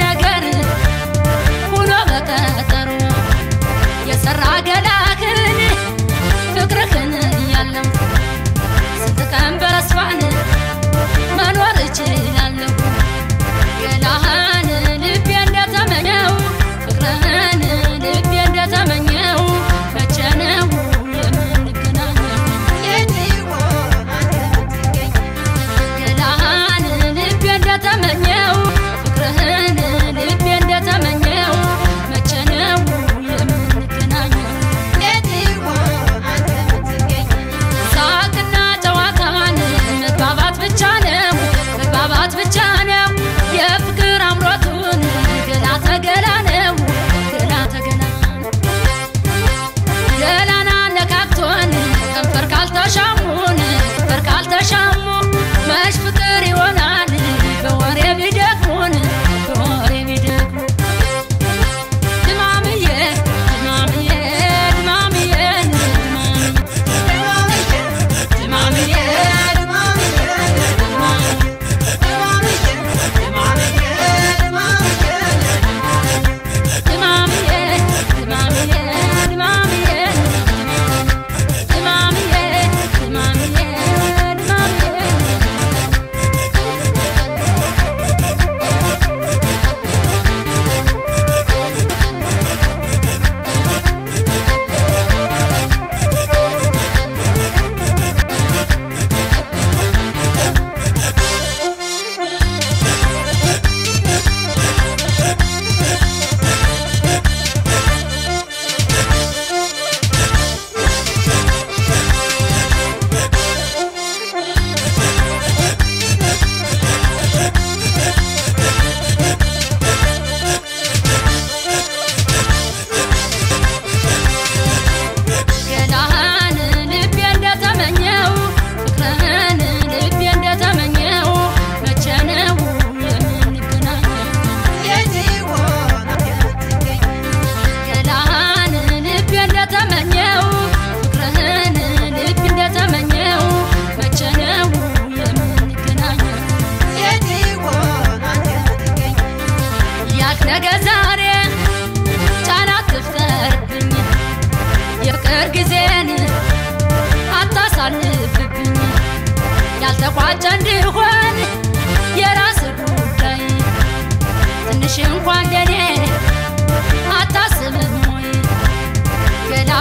ነገር ሁሉ በቀጠሮ የሰራ ገላክን ፍቅርህን ያለው ስትቀን በረስፋን መኖር እችላለሁ ገላህን ልቤ እንደተመኘው ፍቅርህን ልቤ እንደተመኘው መቼ ነው የምንገናኘው ገላህን ልቤ እንደተመኘው ፍቅርህን ልቤ እንደተመኘው መቼ ነው የምንገናኘው ሳቅና ጨዋታን መግባባት ብቻ ነው የፍቅር አምሮቱን ገላ ተገላ ነው ገላና ነካክቶን ከንፈር ካልተሻሙ መች ፍቅር ይሆናል በወሬ ቢደክሙን ድማምዬ ነገዛሬ ጫናት ትፍጠርብኝ የፍቅር ጊዜን አታሳልፍብኝ ያልተቋጨ እንዲሆን የራስ ጉዳይ ትንሽ እንኳን ለኔ አታስብም ወይ ገላ